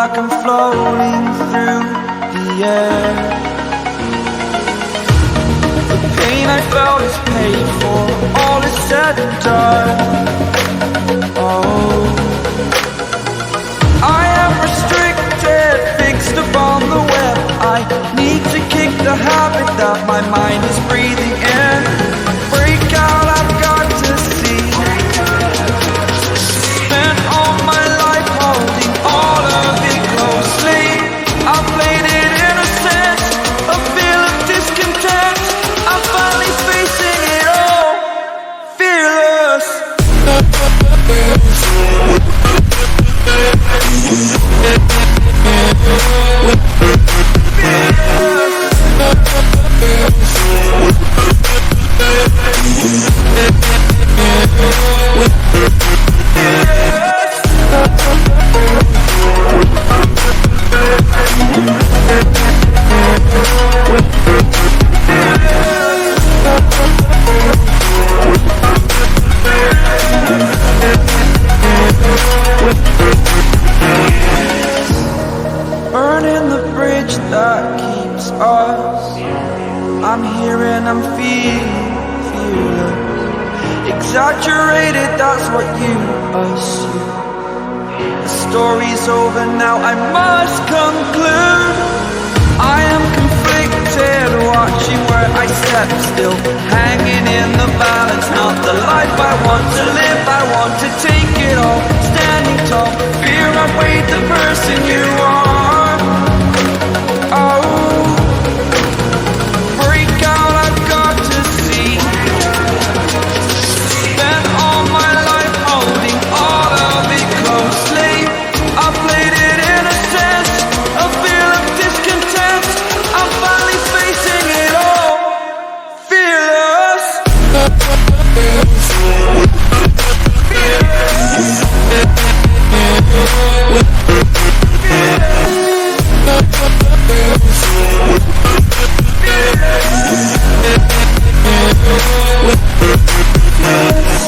like I'm floating through the air. The pain I felt is paid for, all is said and done. Oh, I am restricted, fixed upon the web. I need to kick the habit that my mind is breathing in. Break out, I've got to see. Spent all my life holding all of it closely. I played it innocent, a feel of discontent. I'm finally facing it all, fearless. Burning the bridge that keeps us. I'm here and I'm feeling fearless. Exaggerated, that's what you assume. The story's over now, I must conclude. I am conflicted, watching where I step still, hanging in the balance. Not the life I want to live, I want to take it all. Standing tall, fear I've weighed the person you are. Oh, break out, I've got to see. Spent all my life holding all of it closely. I played it innocent, a feel of discontent. I'm finally facing it all, fearless. Fearless.